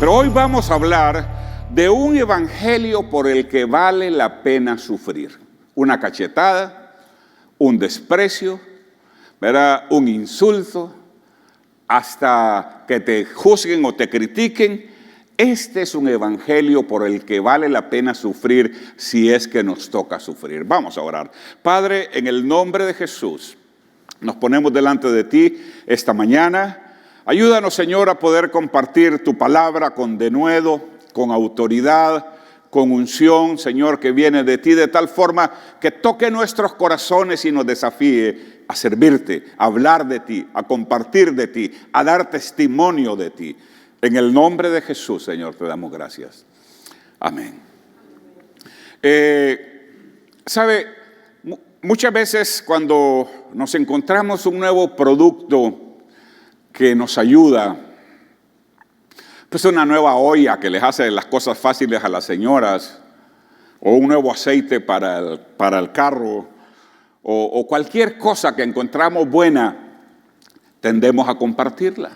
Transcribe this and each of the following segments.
Pero hoy vamos a hablar de un evangelio por el que vale la pena sufrir. Una cachetada, un desprecio, ¿verdad? Un insulto, hasta que te juzguen o te critiquen. Este es un evangelio por el que vale la pena sufrir si es que nos toca sufrir. Vamos a orar. Padre, en el nombre de Jesús, nos ponemos delante de ti esta mañana. Ayúdanos, Señor, a poder compartir tu palabra con denuedo, con autoridad, con unción, Señor, que viene de ti, de tal forma que toque nuestros corazones y nos desafíe a servirte, a hablar de ti, a compartir de ti, a dar testimonio de ti. En el nombre de Jesús, Señor, te damos gracias. Amén. ¿Sabe? Muchas veces cuando nos encontramos un nuevo producto que nos ayuda, pues una nueva olla que les hace las cosas fáciles a las señoras, o un nuevo aceite para el carro, o cualquier cosa que encontramos buena, tendemos a compartirla.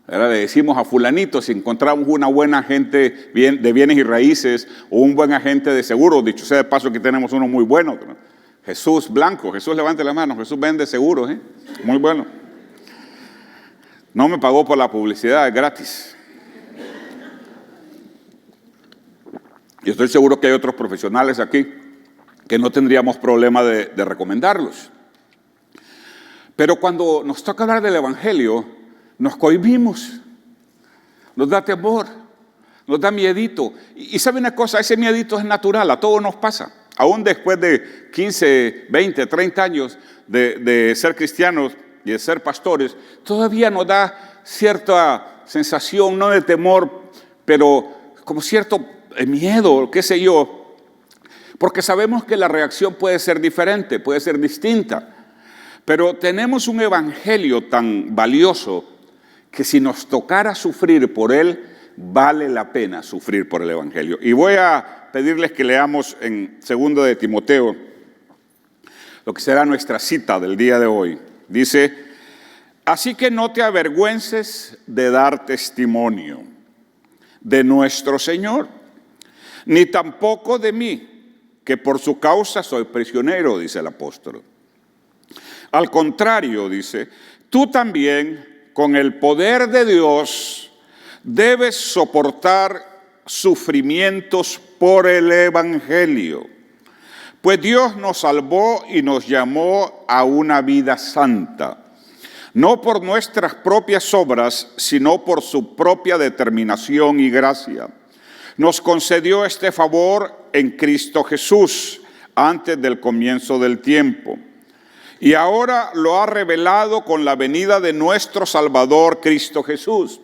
Ahora le decimos a fulanito, si encontramos una buena agente de bienes y raíces o un buen agente de seguros, dicho sea de paso, aquí tenemos uno muy bueno, Jesús Blanco. Jesús, levante la mano. Jesús vende seguros, muy bueno. No me pagó por la publicidad, es gratis. Y estoy seguro que hay otros profesionales aquí que no tendríamos problema de recomendarlos. Pero cuando nos toca hablar del evangelio, nos cohibimos, nos da temor, nos da miedito. Y ¿sabe una cosa? Ese miedito es natural, a todos nos pasa. Aún después de 15, 20, 30 años de ser cristianos y de ser pastores, todavía nos da cierta sensación, no de temor, pero como cierto miedo, qué sé yo, porque sabemos que la reacción puede ser diferente, puede ser distinta. Pero tenemos un evangelio tan valioso que si nos tocara sufrir por él, vale la pena sufrir por el evangelio. Y voy a pedirles que leamos en 2 de Timoteo, lo que será nuestra cita del día de hoy. Dice: así que no te avergüences de dar testimonio de nuestro Señor, ni tampoco de mí, que por su causa soy prisionero, dice el apóstol. Al contrario, dice, tú también, con el poder de Dios, debes soportar sufrimientos por el evangelio. Pues Dios nos salvó y nos llamó a una vida santa, no por nuestras propias obras, sino por su propia determinación y gracia. Nos concedió este favor en Cristo Jesús antes del comienzo del tiempo. Y ahora lo ha revelado con la venida de nuestro Salvador Cristo Jesús,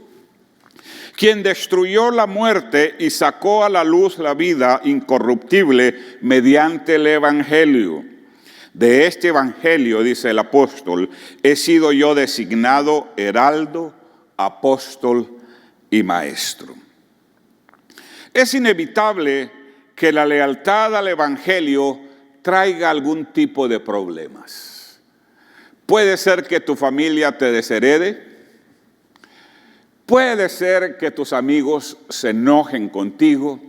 quien destruyó la muerte y sacó a la luz la vida incorruptible mediante el evangelio. De este evangelio, dice el apóstol, he sido yo designado heraldo, apóstol y maestro. Es inevitable que la lealtad al evangelio traiga algún tipo de problemas. Puede ser que tu familia te desherede. Puede ser que tus amigos se enojen contigo.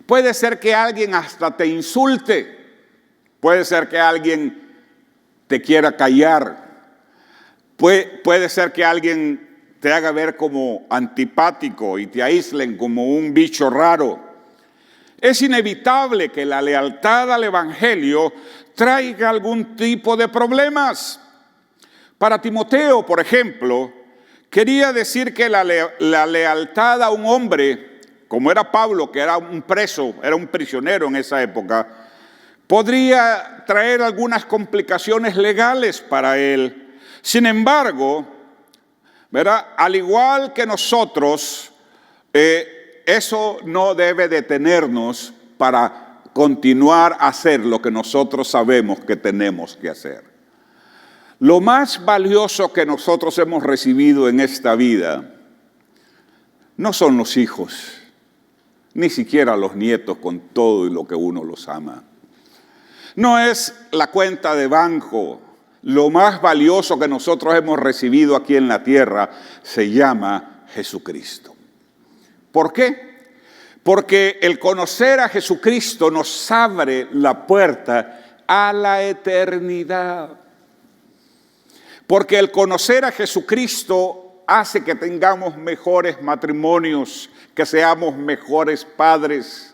Puede ser que alguien hasta te insulte. Puede ser que alguien te quiera callar. Puede ser que alguien te haga ver como antipático y te aíslen como un bicho raro. Es inevitable que la lealtad al evangelio traiga algún tipo de problemas. Para Timoteo, por ejemplo, quería decir que la lealtad a un hombre, como era Pablo, que era un preso, era un prisionero en esa época, podría traer algunas complicaciones legales para él. Sin embargo, ¿verdad? Al igual que nosotros, eso no debe detenernos para continuar a hacer lo que nosotros sabemos que tenemos que hacer. Lo más valioso que nosotros hemos recibido en esta vida no son los hijos, ni siquiera los nietos con todo y lo que uno los ama. No es la cuenta de banco. Lo más valioso que nosotros hemos recibido aquí en la tierra se llama Jesucristo. ¿Por qué? Porque el conocer a Jesucristo nos abre la puerta a la eternidad. Porque el conocer a Jesucristo hace que tengamos mejores matrimonios, que seamos mejores padres,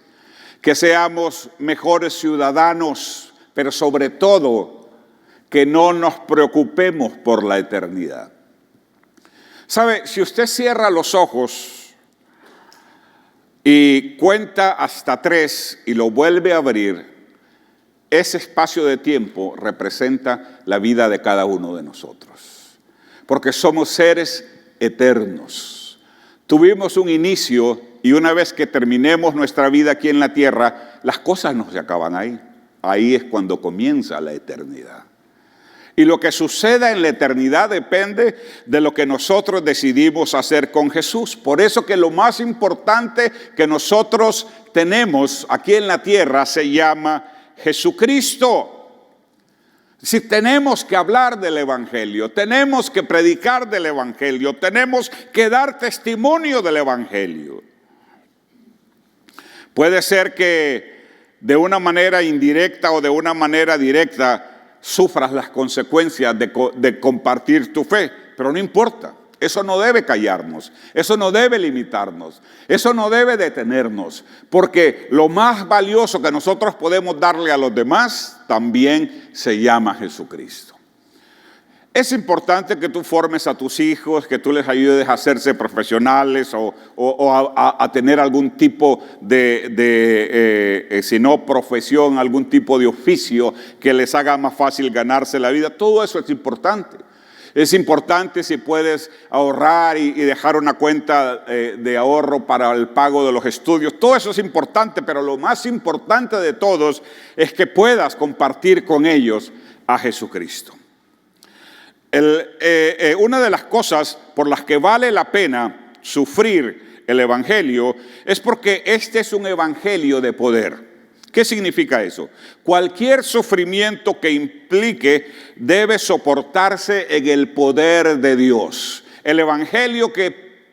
que seamos mejores ciudadanos, pero sobre todo que no nos preocupemos por la eternidad. ¿Sabe? Si usted cierra los ojos y cuenta hasta 3 y lo vuelve a abrir, ese espacio de tiempo representa la vida de cada uno de nosotros. Porque somos seres eternos. Tuvimos un inicio y una vez que terminemos nuestra vida aquí en la tierra, las cosas no se acaban ahí. Ahí es cuando comienza la eternidad. Y lo que suceda en la eternidad depende de lo que nosotros decidimos hacer con Jesús. Por eso que lo más importante que nosotros tenemos aquí en la tierra se llama Jesucristo. Si tenemos que hablar del Evangelio, tenemos que predicar del Evangelio, tenemos que dar testimonio del Evangelio. Puede ser que de una manera indirecta o de una manera directa sufras las consecuencias de compartir tu fe, pero no importa. Eso no debe callarnos, eso no debe limitarnos, eso no debe detenernos, porque lo más valioso que nosotros podemos darle a los demás también se llama Jesucristo. Es importante que tú formes a tus hijos, que tú les ayudes a hacerse profesionales o a tener algún tipo si no profesión, algún tipo de oficio que les haga más fácil ganarse la vida. Todo eso es importante. Es importante si puedes ahorrar y dejar una cuenta de ahorro para el pago de los estudios. Todo eso es importante, pero lo más importante de todos es que puedas compartir con ellos a Jesucristo. Una de las cosas por las que vale la pena sufrir el Evangelio es porque este es un Evangelio de poder. ¿Qué significa eso? Cualquier sufrimiento que implique debe soportarse en el poder de Dios. El evangelio que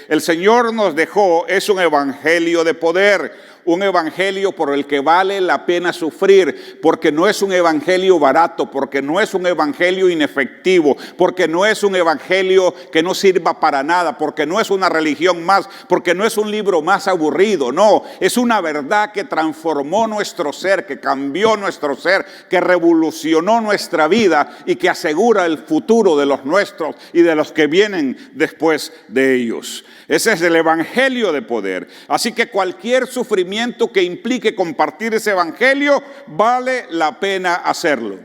el Señor nos dejó es un evangelio de poder. Un evangelio por el que vale la pena sufrir, porque no es un evangelio barato, porque no es un evangelio inefectivo, porque no es un evangelio que no sirva para nada, porque no es una religión más, porque no es un libro más aburrido. No, es una verdad que transformó nuestro ser, que cambió nuestro ser, que revolucionó nuestra vida y que asegura el futuro de los nuestros y de los que vienen después de ellos. Ese es el evangelio de poder. Así que cualquier sufrimiento que implique compartir ese evangelio, vale la pena hacerlo.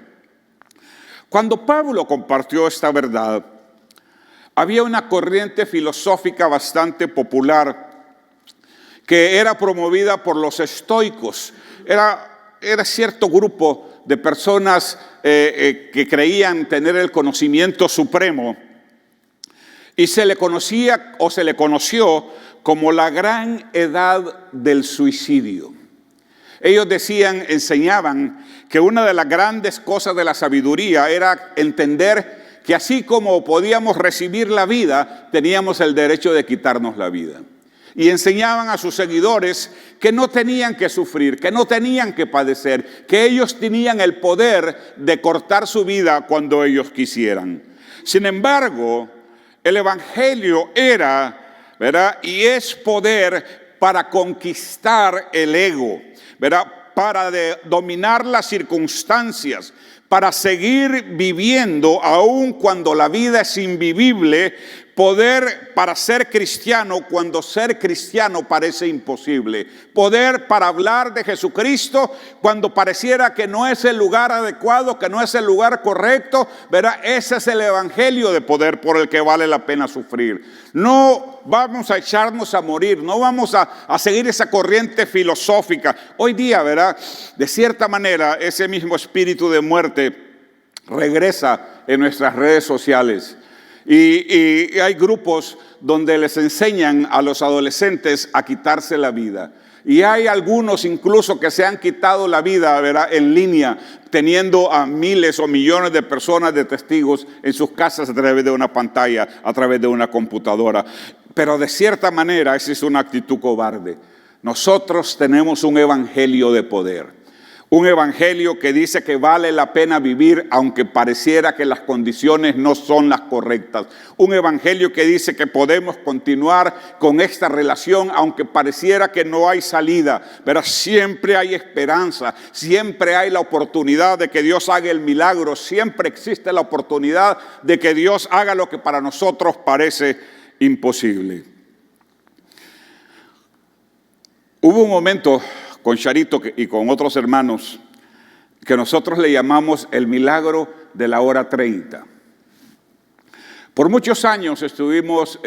Cuando Pablo compartió esta verdad, había una corriente filosófica bastante popular que era promovida por los estoicos. Era cierto grupo de personas que creían tener el conocimiento supremo. Y se le conocía o se le conoció como la gran edad del suicidio. Ellos enseñaban que una de las grandes cosas de la sabiduría era entender que así como podíamos recibir la vida, teníamos el derecho de quitarnos la vida. Y enseñaban a sus seguidores que no tenían que sufrir, que no tenían que padecer, que ellos tenían el poder de cortar su vida cuando ellos quisieran. Sin embargo, el evangelio era, ¿verdad?, y es poder para conquistar el ego, ¿verdad?, para dominar las circunstancias, para seguir viviendo aun cuando la vida es invivible, poder para ser cristiano cuando ser cristiano parece imposible, poder para hablar de Jesucristo cuando pareciera que no es el lugar adecuado, que no es el lugar correcto, ¿verdad? Ese es el evangelio de poder por el que vale la pena sufrir. No vamos a echarnos a morir, no vamos a seguir esa corriente filosófica. Hoy día, ¿verdad?, de cierta manera ese mismo espíritu de muerte regresa en nuestras redes sociales. Y hay grupos donde les enseñan a los adolescentes a quitarse la vida. Y hay algunos incluso que se han quitado la vida, ¿verdad?, en línea, teniendo a miles o millones de personas de testigos en sus casas a través de una pantalla, a través de una computadora. pero de cierta manera esa es una actitud cobarde. Nosotros tenemos un evangelio de poder. Un evangelio que dice que vale la pena vivir aunque pareciera que las condiciones no son las correctas. Un evangelio que dice que podemos continuar con esta relación aunque pareciera que no hay salida. Pero siempre hay esperanza, siempre hay la oportunidad de que Dios haga el milagro. Siempre existe la oportunidad de que Dios haga lo que para nosotros parece imposible. Hubo un momento con Charito y con otros hermanos que nosotros le llamamos el milagro de la hora 30. Por muchos años estuvimos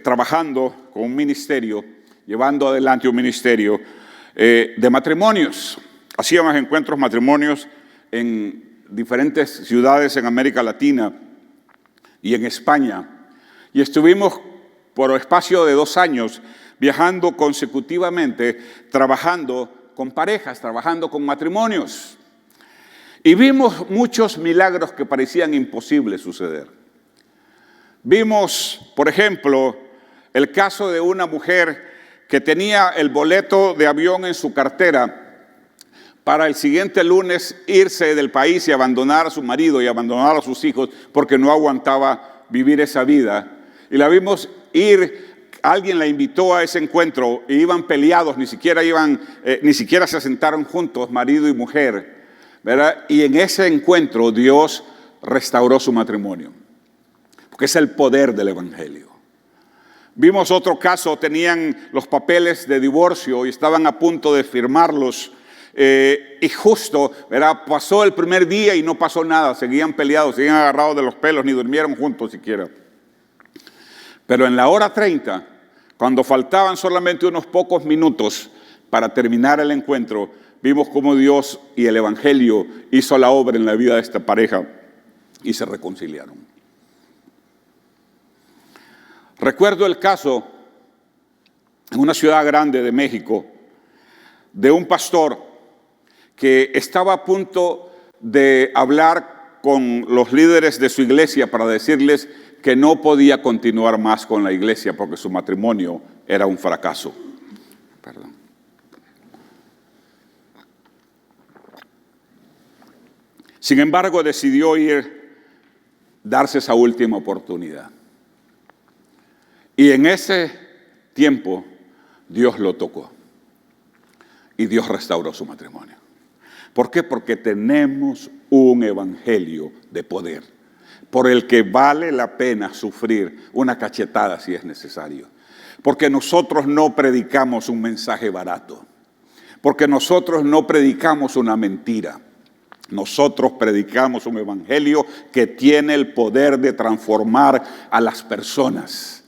trabajando con un ministerio, llevando adelante un ministerio de matrimonios. Hacíamos encuentros matrimonios en diferentes ciudades en América Latina y en España. Y estuvimos por espacio de 2 años viajando consecutivamente, trabajando con parejas, trabajando con matrimonios. Y vimos muchos milagros que parecían imposibles suceder. Vimos, por ejemplo, el caso de una mujer que tenía el boleto de avión en su cartera para el siguiente lunes irse del país y abandonar a su marido y abandonar a sus hijos porque no aguantaba vivir esa vida. Y la vimos ir. Alguien la invitó a ese encuentro e iban peleados, ni siquiera se asentaron juntos, marido y mujer, ¿verdad? Y en ese encuentro Dios restauró su matrimonio, porque es el poder del evangelio. Vimos otro caso, tenían los papeles de divorcio y estaban a punto de firmarlos, y justo, ¿verdad? Pasó el primer día y no pasó nada, seguían peleados, seguían agarrados de los pelos, ni durmieron juntos siquiera. Pero en la hora 30, cuando faltaban solamente unos pocos minutos para terminar el encuentro, vimos cómo Dios y el evangelio hizo la obra en la vida de esta pareja y se reconciliaron. Recuerdo el caso en una ciudad grande de México de un pastor que estaba a punto de hablar con los líderes de su iglesia para decirles que no podía continuar más con la iglesia porque su matrimonio era un fracaso. Perdón. Sin embargo, decidió darse esa última oportunidad. Y en ese tiempo, Dios lo tocó. Y Dios restauró su matrimonio. ¿Por qué? Porque tenemos un evangelio de poder, por el que vale la pena sufrir una cachetada si es necesario. Porque nosotros no predicamos un mensaje barato. Porque nosotros no predicamos una mentira. Nosotros predicamos un evangelio que tiene el poder de transformar a las personas.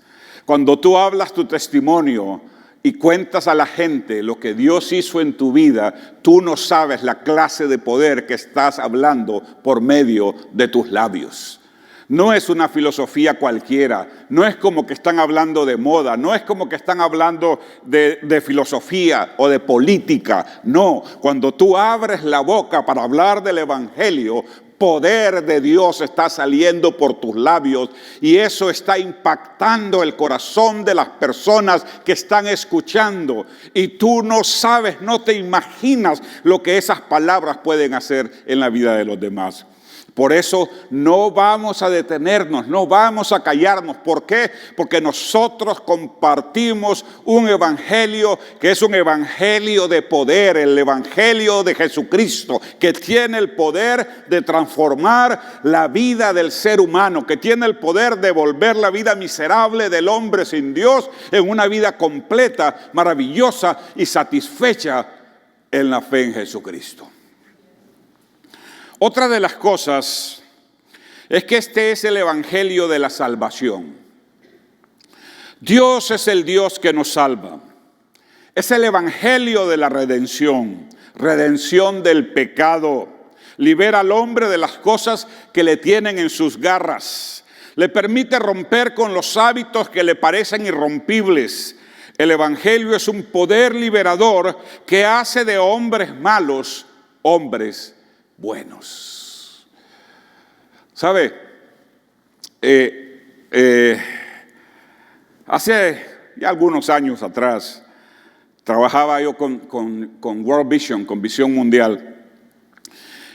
Cuando tú hablas tu testimonio y cuentas a la gente lo que Dios hizo en tu vida, tú no sabes la clase de poder que estás hablando por medio de tus labios. No es una filosofía cualquiera, no es como que están hablando de moda, no es como que están hablando de filosofía o de política. No, cuando tú abres la boca para hablar del evangelio, poder de Dios está saliendo por tus labios y eso está impactando el corazón de las personas que están escuchando. Y tú no sabes, no te imaginas lo que esas palabras pueden hacer en la vida de los demás. Por eso no vamos a detenernos, no vamos a callarnos. ¿Por qué? Porque nosotros compartimos un evangelio que es un evangelio de poder, el evangelio de Jesucristo, que tiene el poder de transformar la vida del ser humano, que tiene el poder de volver la vida miserable del hombre sin Dios en una vida completa, maravillosa y satisfecha en la fe en Jesucristo. Otra de las cosas es que este es el evangelio de la salvación. Dios es el Dios que nos salva. Es el evangelio de la redención, redención del pecado. Libera al hombre de las cosas que le tienen en sus garras. Le permite romper con los hábitos que le parecen irrompibles. El evangelio es un poder liberador que hace de hombres malos hombres buenos. ¿Sabe? Hace ya algunos años atrás, trabajaba yo con World Vision, con Visión Mundial,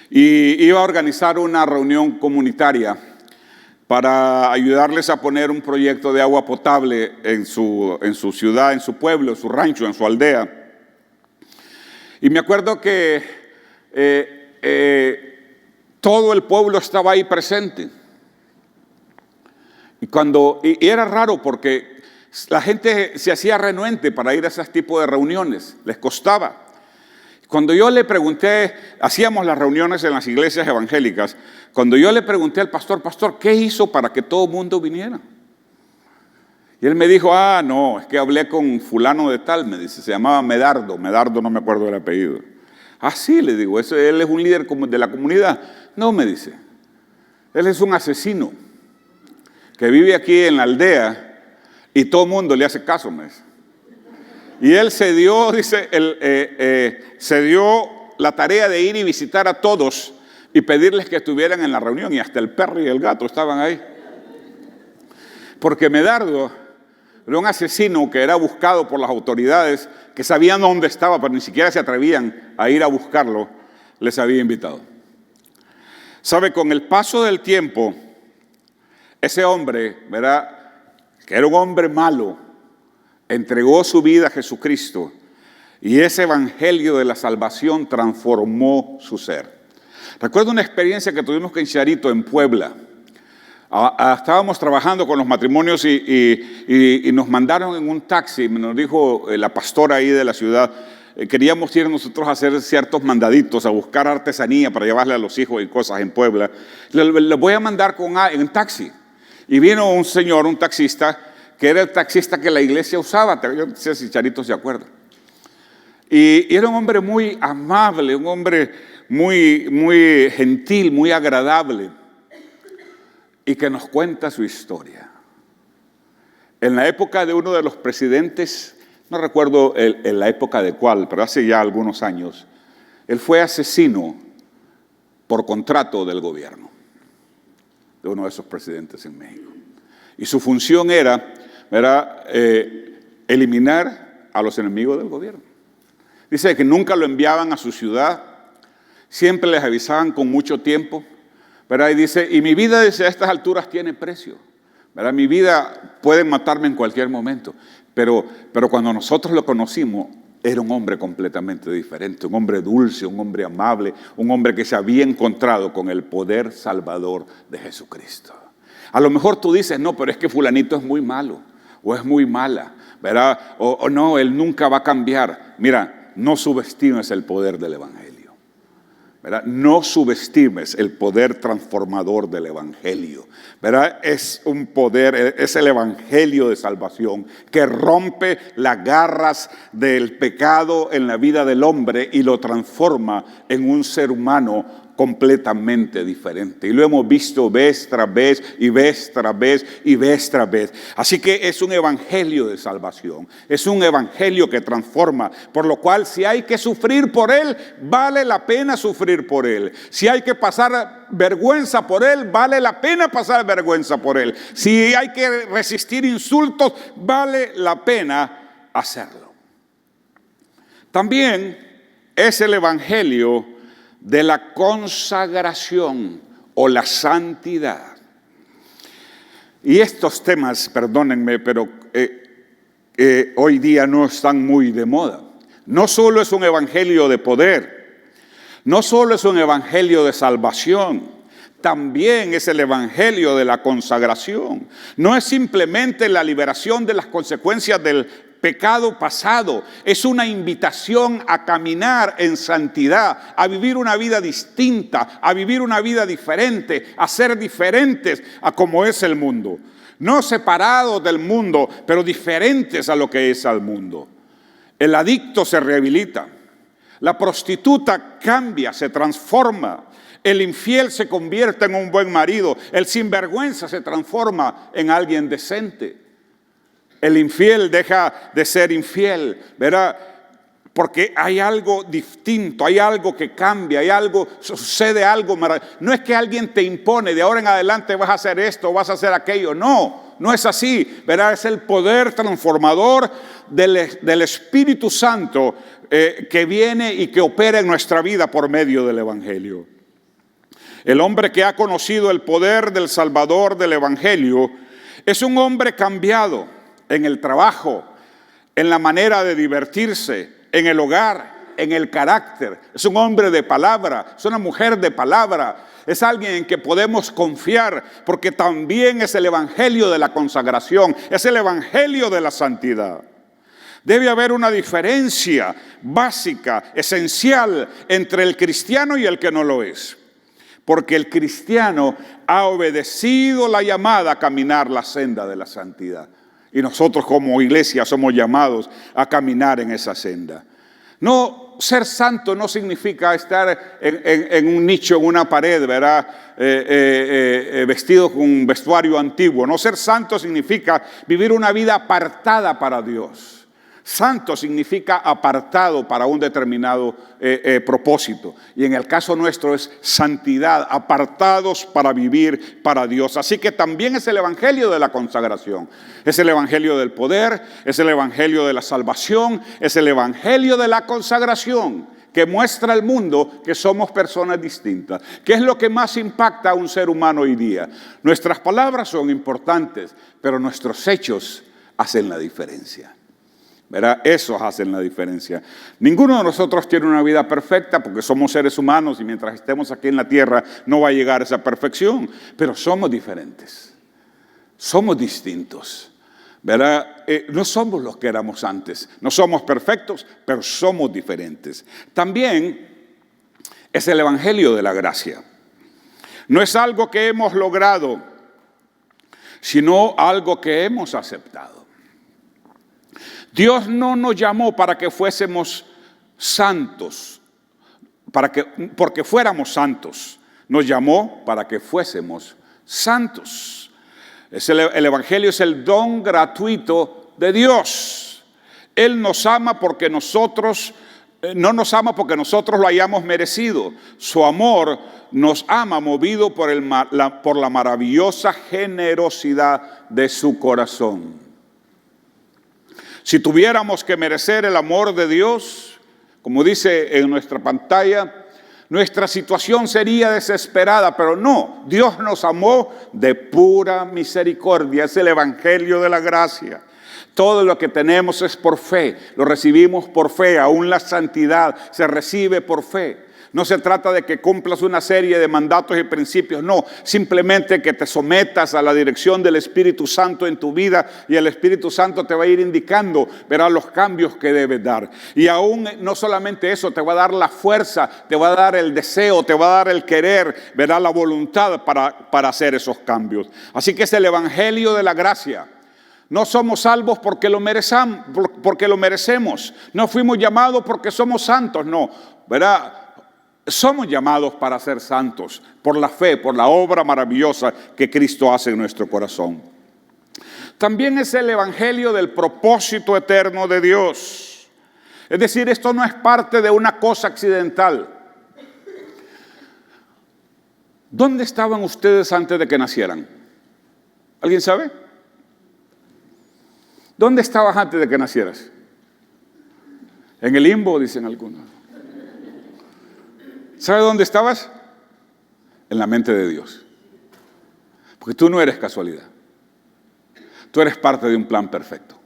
y iba a organizar una reunión comunitaria para ayudarles a poner un proyecto de agua potable en su ciudad, en su pueblo, en su rancho, en su aldea. Y me acuerdo que todo el pueblo estaba ahí presente. Y era raro porque la gente se hacía renuente para ir a ese tipo de reuniones, les costaba. Cuando yo le pregunté, hacíamos las reuniones en las iglesias evangélicas, cuando yo le pregunté al pastor, ¿qué hizo para que todo el mundo viniera? Y él me dijo, no, es que hablé con fulano de tal, me dice, se llamaba Medardo, no me acuerdo del apellido. Sí, le digo, él es un líder de la comunidad. No, me dice, él es un asesino que vive aquí en la aldea y todo el mundo le hace caso, me dice. Y él se dio, dice, se dio la tarea de ir y visitar a todos y pedirles que estuvieran en la reunión, y hasta el perro y el gato estaban ahí. Porque Medardo era un asesino que era buscado por las autoridades, que sabían dónde estaba, pero ni siquiera se atrevían a ir a buscarlo, les había invitado. ¿Sabe? Con el paso del tiempo, ese hombre, ¿verdad?, que era un hombre malo, entregó su vida a Jesucristo, y ese evangelio de la salvación transformó su ser. Recuerdo una experiencia que tuvimos en Charito, en Puebla. Estábamos trabajando con los matrimonios y nos mandaron en un taxi, nos dijo la pastora ahí de la ciudad, queríamos ir nosotros a hacer ciertos mandaditos, a buscar artesanía para llevarle a los hijos y cosas en Puebla. Les voy a mandar en taxi. Y vino un señor, un taxista, que era el taxista que la iglesia usaba, yo no sé si Charito se acuerda. Y era un hombre muy amable, un hombre muy gentil, muy agradable, y que nos cuenta su historia. En la época de uno de los presidentes, no recuerdo en la época de cuál, pero hace ya algunos años, él fue asesino por contrato del gobierno, de uno de esos presidentes en México. Y su función era eliminar a los enemigos del gobierno. Dice que nunca lo enviaban a su ciudad, siempre les avisaban con mucho tiempo, ¿verdad? Y dice, y mi vida desde estas alturas tiene precio, ¿verdad? Mi vida puede matarme en cualquier momento, pero cuando nosotros lo conocimos, era un hombre completamente diferente, un hombre dulce, un hombre amable, un hombre que se había encontrado con el poder salvador de Jesucristo. A lo mejor tú dices, no, pero es que fulanito es muy malo, o es muy mala, ¿verdad? O no, él nunca va a cambiar. Mira, no subestimes el poder del evangelio, ¿verdad? No subestimes el poder transformador del evangelio, ¿verdad? Es un poder, es el evangelio de salvación que rompe las garras del pecado en la vida del hombre y lo transforma en un ser humano completamente diferente. Y lo hemos visto vez tras vez y vez tras vez y vez tras vez. Así que es un evangelio de salvación, es un evangelio que transforma, por lo cual si hay que sufrir por él, vale la pena sufrir por él. Si hay que pasar vergüenza por él, vale la pena pasar vergüenza por él. Si hay que resistir insultos, vale la pena hacerlo. También es el evangelio de la consagración o la santidad. Y estos temas, perdónenme, pero hoy día no están muy de moda. No solo es un evangelio de poder, no solo es un evangelio de salvación, también es el evangelio de la consagración. No es simplemente la liberación de las consecuencias del pecado pasado, es una invitación a caminar en santidad, a vivir una vida distinta, a vivir una vida diferente, a ser diferentes a como es el mundo. No separados del mundo, pero diferentes a lo que es al mundo. El adicto se rehabilita, la prostituta cambia, se transforma, el infiel se convierte en un buen marido, el sinvergüenza se transforma en alguien decente. El infiel deja de ser infiel, ¿verdad? porque hay algo distinto, hay algo que cambia, hay algo, sucede algo maravilloso. No es que alguien te impone, de ahora en adelante vas a hacer esto, vas a hacer aquello. No es así, ¿verdad? Es el poder transformador del Espíritu Santo que viene y que opera en nuestra vida por medio del Evangelio. El hombre que ha conocido el poder del Salvador del Evangelio es un hombre cambiado en el trabajo, en la manera de divertirse, en el hogar, en el carácter. Es un hombre de palabra, es una mujer de palabra, es alguien en que podemos confiar, porque también es el evangelio de la consagración, es el evangelio de la santidad. Debe haber una diferencia básica, esencial, entre el cristiano y el que no lo es. Porque el cristiano ha obedecido la llamada a caminar la senda de la santidad. Y nosotros como iglesia somos llamados a caminar en esa senda. No, ser santo no significa estar en un nicho, en una pared, ¿verdad? Vestido con un vestuario antiguo. No, ser santo significa vivir una vida apartada para Dios. Santo significa apartado para un determinado propósito. Y en el caso nuestro es santidad, apartados para vivir para Dios. Así que también es el evangelio de la consagración. Es el evangelio del poder, es el evangelio de la salvación, es el evangelio de la consagración que muestra al mundo que somos personas distintas. ¿Qué es lo que más impacta a un ser humano hoy día? Nuestras palabras son importantes, pero nuestros hechos hacen la diferencia. ¿Verdad? Esos hacen la diferencia. Ninguno de nosotros tiene una vida perfecta porque somos seres humanos y mientras estemos aquí en la tierra no va a llegar esa perfección, pero somos diferentes, somos distintos, ¿verdad? No somos los que éramos antes, no somos perfectos, pero somos diferentes. También es el evangelio de la gracia. No es algo que hemos logrado, sino algo que hemos aceptado. Dios no nos llamó para que fuésemos santos, porque fuéramos santos. Nos llamó para que fuésemos santos. El evangelio es el don gratuito de Dios. Él nos ama porque no nos ama porque nosotros lo hayamos merecido. Su amor nos ama movido por la maravillosa generosidad de su corazón. Si tuviéramos que merecer el amor de Dios, como dice en nuestra pantalla, nuestra situación sería desesperada, pero no, Dios nos amó de pura misericordia, es el evangelio de la gracia. Todo lo que tenemos es por fe, lo recibimos por fe, aún la santidad se recibe por fe. No se trata de que cumplas una serie de mandatos y principios, no, simplemente que te sometas a la dirección del Espíritu Santo en tu vida y el Espíritu Santo te va a ir indicando, verás los cambios que debes dar. Y aún no solamente eso, te va a dar la fuerza, te va a dar el deseo, te va a dar el querer, verás la voluntad para hacer esos cambios. Así que es el evangelio de la gracia. No somos salvos porque lo merecemos, no fuimos llamados porque somos santos, no, ¿verdad? Somos llamados para ser santos por la fe, por la obra maravillosa que Cristo hace en nuestro corazón. También es el evangelio del propósito eterno de Dios. Es decir, esto no es parte de una cosa accidental. ¿Dónde estaban ustedes antes de que nacieran? ¿Alguien sabe? ¿Dónde estabas antes de que nacieras? En el limbo, dicen algunos. ¿Sabe dónde estabas? En la mente de Dios. Porque tú no eres casualidad. Tú eres parte de un plan perfecto.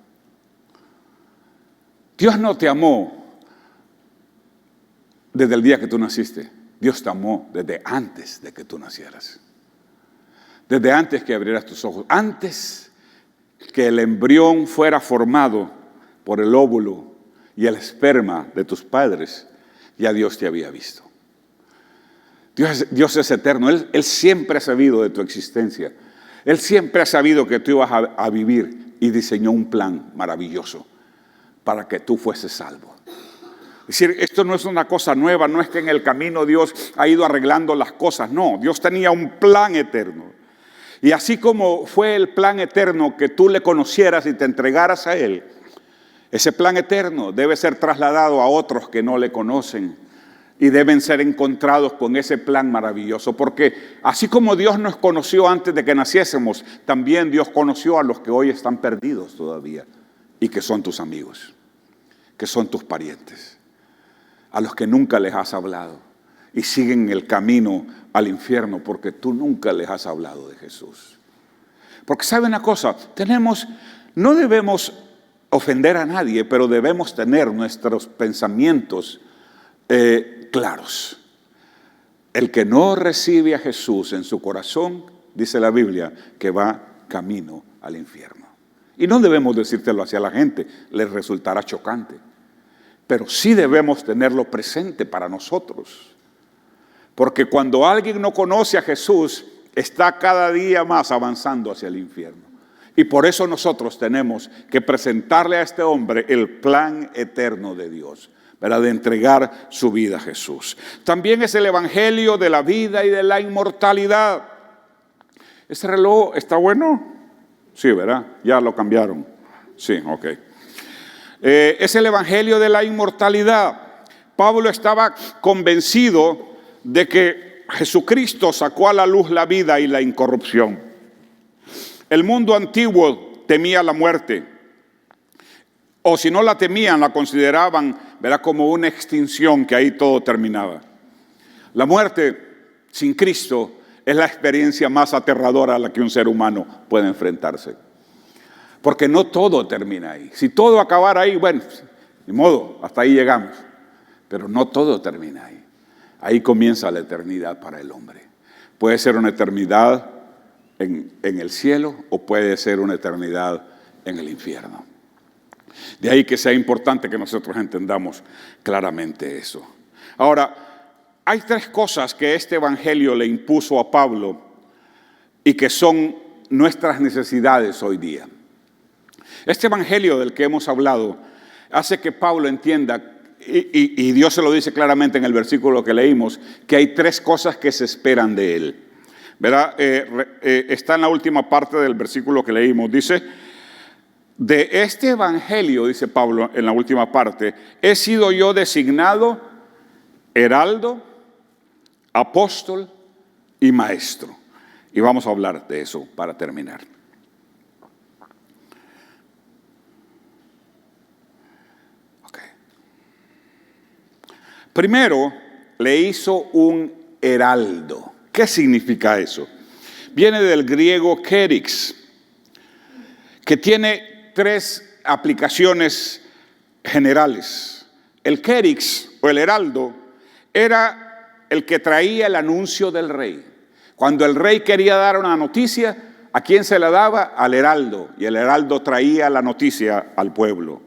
Dios no te amó desde el día que tú naciste. Dios te amó desde antes de que tú nacieras. Desde antes que abrieras tus ojos. Antes que el embrión fuera formado por el óvulo y el esperma de tus padres, ya Dios te había visto. Dios es eterno, Él siempre ha sabido de tu existencia. Él siempre ha sabido que tú ibas a vivir y diseñó un plan maravilloso para que tú fueses salvo. Es decir, esto no es una cosa nueva, no es que en el camino Dios ha ido arreglando las cosas, no, Dios tenía un plan eterno. Y así como fue el plan eterno que tú le conocieras y te entregaras a Él, Ese plan eterno debe ser trasladado a otros que no le conocen y deben ser encontrados con ese plan maravilloso, porque así como Dios nos conoció antes de que naciésemos, también Dios conoció a los que hoy están perdidos todavía y que son tus amigos, que son tus parientes, a los que nunca les has hablado y siguen el camino al infierno porque tú nunca les has hablado de Jesús. Porque sabe una cosa, no debemos ofender a nadie, pero debemos tener nuestros pensamientos claros. El que no recibe a Jesús en su corazón, dice la Biblia, que va camino al infierno. Y no debemos decírtelo hacia la gente, les resultará chocante. Pero sí debemos tenerlo presente para nosotros. Porque cuando alguien no conoce a Jesús, está cada día más avanzando hacia el infierno. Y por eso nosotros tenemos que presentarle a este hombre el plan eterno de Dios, ¿verdad? De entregar su vida a Jesús. También es el evangelio de la vida y de la inmortalidad. ¿Ese reloj está bueno? Sí, ¿verdad? Ya lo cambiaron. Sí, ok. Es el evangelio de la inmortalidad. Pablo estaba convencido de que Jesucristo sacó a la luz la vida y la incorrupción. El mundo antiguo temía la muerte, o si no la temían, la consideraban, ¿verdad?, como una extinción, que ahí todo terminaba. La muerte sin Cristo es la experiencia más aterradora a la que un ser humano puede enfrentarse. Porque no todo termina ahí. Si todo acabara ahí, bueno, ni modo, hasta ahí llegamos. Pero no todo termina ahí. Ahí comienza la eternidad para el hombre. Puede ser una eternidad en el cielo o puede ser una eternidad en el infierno. De ahí que sea importante que nosotros entendamos claramente eso. Ahora, hay tres cosas que este evangelio le impuso a Pablo y que son nuestras necesidades hoy día. Este evangelio del que hemos hablado hace que Pablo entienda, y Dios se lo dice claramente en el versículo que leímos, que hay tres cosas que se esperan de él. ¿Verdad? Está en la última parte del versículo que leímos. Dice, de este evangelio, dice Pablo en la última parte, he sido yo designado heraldo, apóstol y maestro. Y vamos a hablar de eso para terminar. Okay. Primero, le hizo un heraldo. ¿Qué significa eso? Viene del griego kerix, que tiene tres aplicaciones generales. El kerix, o el heraldo, era el que traía el anuncio del rey. Cuando el rey quería dar una noticia, ¿a quién se la daba? Al heraldo, y el heraldo traía la noticia al pueblo.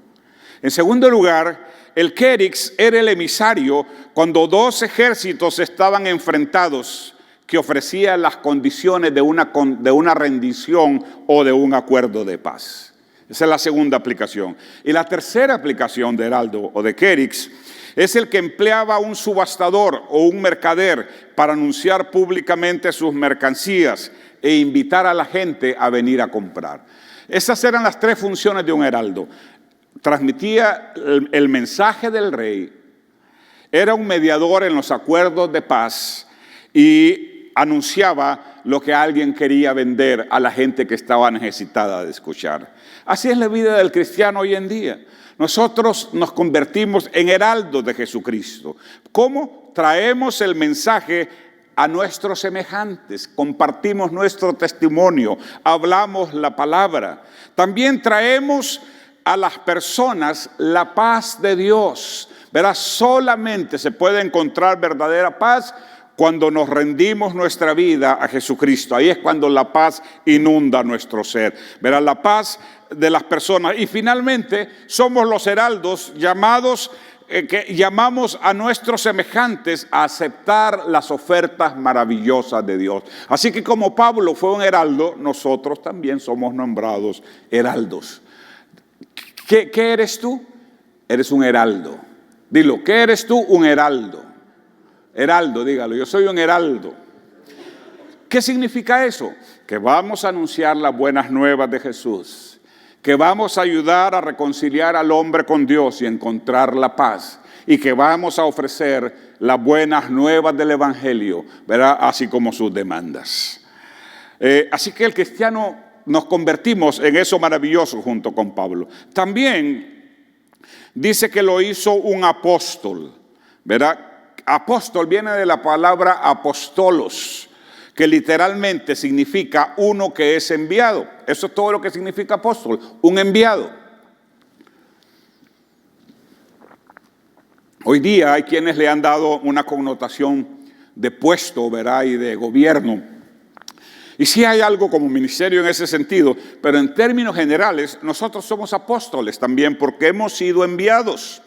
En segundo lugar, el kerix era el emisario cuando dos ejércitos estaban enfrentados, que ofrecía las condiciones de una rendición o de un acuerdo de paz. Esa es la segunda aplicación. Y la tercera aplicación de heraldo o de kerix es el que empleaba un subastador o un mercader para anunciar públicamente sus mercancías e invitar a la gente a venir a comprar. Esas eran las tres funciones de un heraldo. Transmitía el mensaje del rey, era un mediador en los acuerdos de paz y anunciaba lo que alguien quería vender a la gente que estaba necesitada de escuchar. Así es la vida del cristiano hoy en día. Nosotros nos convertimos en heraldos de Jesucristo. ¿Cómo? Traemos el mensaje a nuestros semejantes, compartimos nuestro testimonio, hablamos la palabra. También traemos a las personas la paz de Dios. Verás, solamente se puede encontrar verdadera paz cuando nos rendimos nuestra vida a Jesucristo. Ahí es cuando la paz inunda nuestro ser. Verás, la paz de las personas. Y finalmente somos los heraldos llamados, que llamamos a nuestros semejantes a aceptar las ofertas maravillosas de Dios. Así que como Pablo fue un heraldo, nosotros también somos nombrados heraldos. ¿Qué eres tú? Eres un heraldo. Dilo, ¿qué eres tú? Un heraldo. Heraldo, dígalo, yo soy un heraldo. ¿Qué significa eso? Que vamos a anunciar las buenas nuevas de Jesús, que vamos a ayudar a reconciliar al hombre con Dios y encontrar la paz, y que vamos a ofrecer las buenas nuevas del Evangelio, ¿verdad? Así como sus demandas. Así que el cristiano nos convertimos en eso maravilloso junto con Pablo. También dice que lo hizo un apóstol, ¿verdad? Apóstol viene de la palabra apostolos, que literalmente significa uno que es enviado. Eso es todo lo que significa apóstol, un enviado. Hoy día hay quienes le han dado una connotación de puesto, ¿verdad? Y de gobierno. Y sí hay algo como ministerio en ese sentido, pero en términos generales nosotros somos apóstoles también porque hemos sido enviados.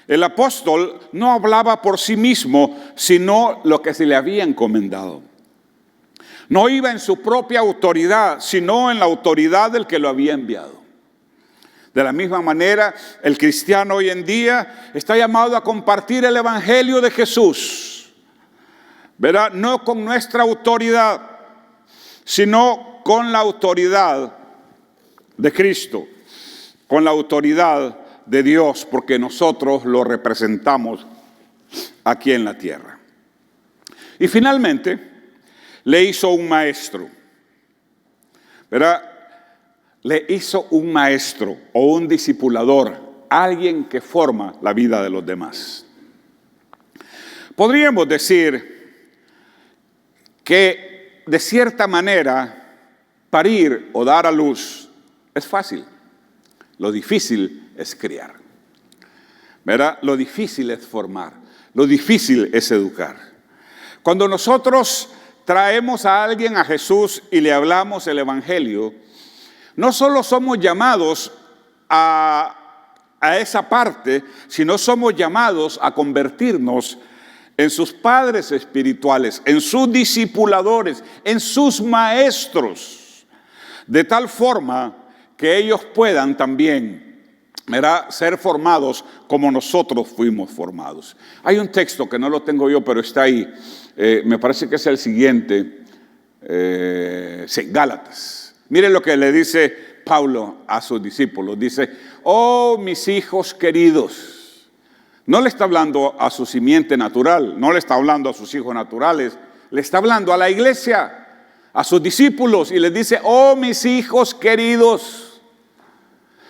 El apóstol no hablaba por sí mismo, sino lo que se le había encomendado. No iba en su propia autoridad, sino en la autoridad del que lo había enviado. De la misma manera, el cristiano hoy en día está llamado a compartir el evangelio de Jesús, ¿verdad? No con nuestra autoridad, sino con la autoridad de Cristo, con la autoridad de Dios, porque nosotros lo representamos aquí en la tierra. Y finalmente, le hizo un maestro, ¿verdad? Le hizo un maestro o un discipulador, alguien que forma la vida de los demás. Podríamos decir que de cierta manera parir o dar a luz es fácil. Lo difícil es criar, ¿verdad? Lo difícil es formar, lo difícil es educar. Cuando nosotros traemos a alguien a Jesús y le hablamos el evangelio, no solo somos llamados a esa parte, sino somos llamados a convertirnos en sus padres espirituales, en sus discipuladores, en sus maestros, de tal forma que ellos puedan también, ¿verdad?, ser formados como nosotros fuimos formados. Hay un texto que no lo tengo yo, pero está ahí, me parece que es el siguiente, sí, Gálatas. Miren lo que le dice Pablo a sus discípulos, dice: oh, mis hijos queridos. No le está hablando a su simiente natural, no le está hablando a sus hijos naturales, le está hablando a la iglesia, a sus discípulos, y les dice: oh, mis hijos queridos,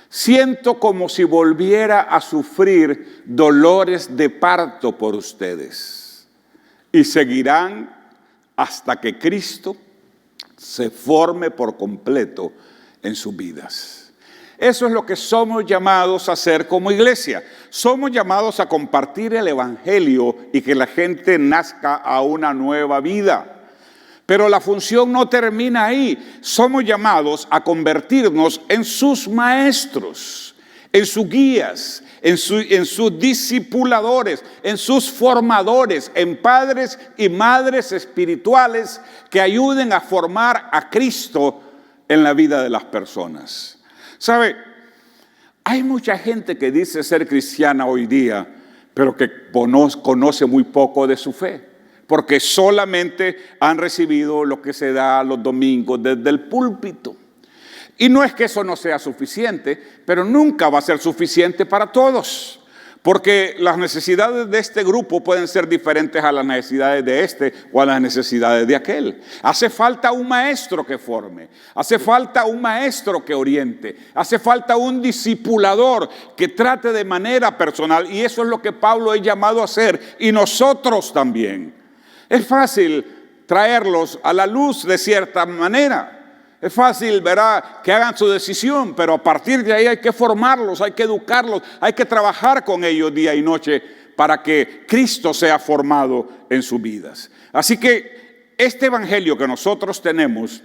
siento como si volviera a sufrir dolores de parto por ustedes, y seguirán hasta que Cristo se forme por completo en sus vidas. Eso es lo que somos llamados a hacer como iglesia. Somos llamados a compartir el evangelio y que la gente nazca a una nueva vida. Pero la función no termina ahí. Somos llamados a convertirnos en sus maestros, en sus guías, en sus discipuladores, en sus formadores, en padres y madres espirituales que ayuden a formar a Cristo en la vida de las personas. ¿Sabe? Hay mucha gente que dice ser cristiana hoy día, pero que conoce muy poco de su fe, porque solamente han recibido lo que se da los domingos desde el púlpito. Y no es que eso no sea suficiente, pero nunca va a ser suficiente para todos, porque las necesidades de este grupo pueden ser diferentes a las necesidades de este o a las necesidades de aquel. Hace falta un maestro que forme, hace falta un maestro que oriente, hace falta un discipulador que trate de manera personal, y eso es lo que Pablo es llamado a hacer, y nosotros también. Es fácil traerlos a la luz de cierta manera. Es fácil, ¿verdad?, que hagan su decisión, pero a partir de ahí hay que formarlos, hay que educarlos, hay que trabajar con ellos día y noche para que Cristo sea formado en sus vidas. Así que este evangelio que nosotros tenemos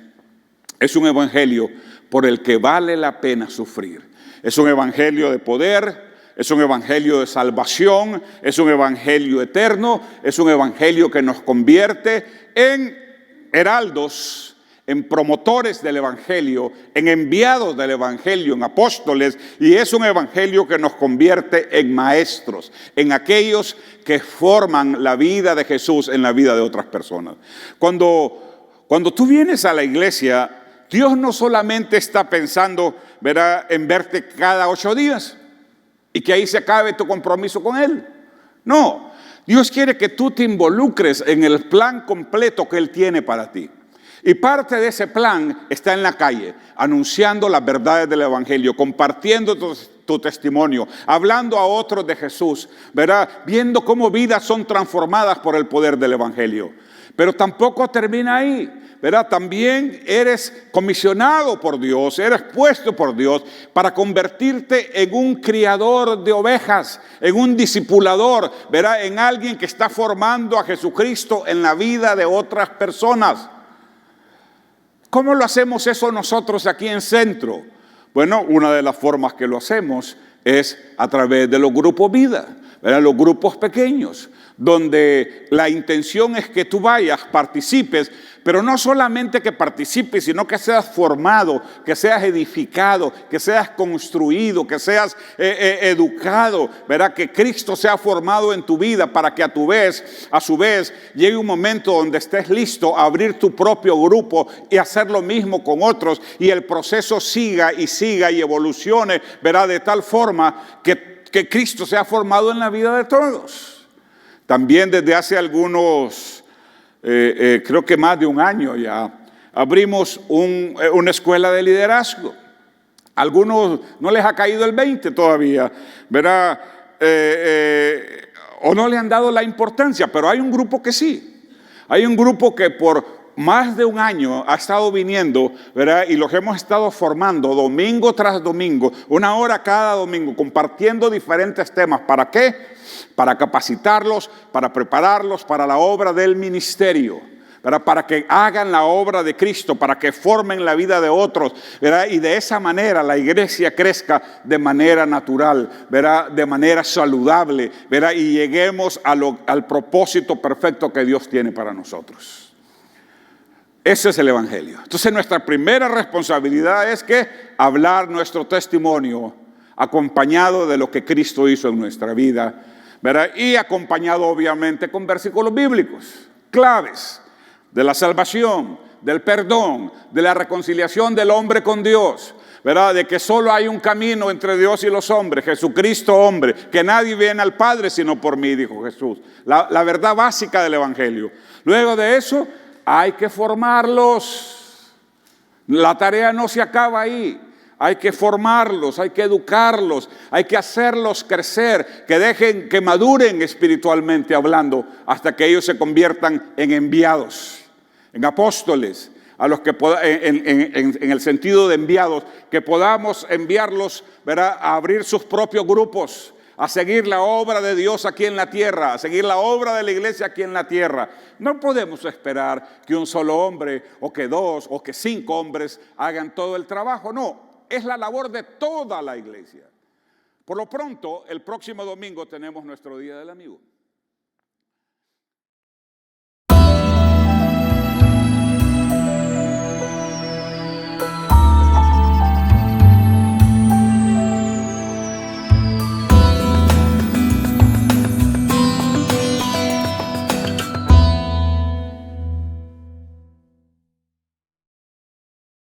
es un evangelio por el que vale la pena sufrir. Es un evangelio de poder, es un evangelio de salvación, es un evangelio eterno, es un evangelio que nos convierte en heraldos, en promotores del evangelio, en enviados del evangelio, en apóstoles, y es un evangelio que nos convierte en maestros, en aquellos que forman la vida de Jesús en la vida de otras personas. Cuando tú vienes a la iglesia, Dios no solamente está pensando, ¿verdad?, en verte cada 8 días y que ahí se acabe tu compromiso con Él. No, Dios quiere que tú te involucres en el plan completo que Él tiene para ti. Y parte de ese plan está en la calle, anunciando las verdades del Evangelio, compartiendo tu testimonio, hablando a otros de Jesús, ¿verdad?, viendo cómo vidas son transformadas por el poder del Evangelio. Pero tampoco termina ahí, ¿verdad? También eres comisionado por Dios, eres puesto por Dios para convertirte en un criador de ovejas, en un discipulador, ¿verdad?, en alguien que está formando a Jesucristo en la vida de otras personas. ¿Cómo lo hacemos eso nosotros aquí en Centro? Bueno, una de las formas que lo hacemos es a través de los grupos vida, ¿verdad?, los grupos pequeños, donde la intención es que tú vayas, participes, pero no solamente que participes, sino que seas formado, que seas edificado, que seas construido, que seas educado, ¿verdad?, que Cristo sea formado en tu vida para que a su vez, llegue un momento donde estés listo a abrir tu propio grupo y hacer lo mismo con otros y el proceso siga y evolucione, ¿verdad?, de tal forma que Cristo sea formado en la vida de todos. También desde hace algunos, creo que más de un año ya, abrimos una escuela de liderazgo. A algunos no les ha caído el 20 todavía, ¿verdad? O no le han dado la importancia, pero hay un grupo que sí. Hay un grupo que por más de un año ha estado viniendo, ¿verdad?, y los hemos estado formando domingo tras domingo, 1 hora cada domingo, compartiendo diferentes temas. ¿Para qué? Para capacitarlos, para prepararlos para la obra del ministerio, ¿verdad?, para que hagan la obra de Cristo, para que formen la vida de otros, ¿verdad?, y de esa manera la iglesia crezca de manera natural, ¿verdad?, de manera saludable, ¿verdad?, y lleguemos al propósito perfecto que Dios tiene para nosotros. Ese es el Evangelio. Entonces nuestra primera responsabilidad es que hablar nuestro testimonio acompañado de lo que Cristo hizo en nuestra vida, ¿verdad?, y acompañado obviamente con versículos bíblicos claves de la salvación, del perdón, de la reconciliación del hombre con Dios, ¿verdad?, de que solo hay un camino entre Dios y los hombres, Jesucristo hombre, que nadie viene al Padre sino por mí, dijo Jesús. La verdad básica del Evangelio. Luego de eso hay que formarlos. La tarea no se acaba ahí. Hay que formarlos, hay que educarlos, hay que hacerlos crecer, que maduren espiritualmente hablando, hasta que ellos se conviertan en enviados, en apóstoles, a los que en el sentido de enviados, que podamos enviarlos, ¿verdad?, a abrir sus propios grupos, a seguir la obra de Dios aquí en la tierra, a seguir la obra de la iglesia aquí en la tierra. No podemos esperar que un solo hombre, o que 2, o que 5 hombres hagan todo el trabajo. No, es la labor de toda la iglesia. Por lo pronto, el próximo domingo tenemos nuestro Día del Amigo.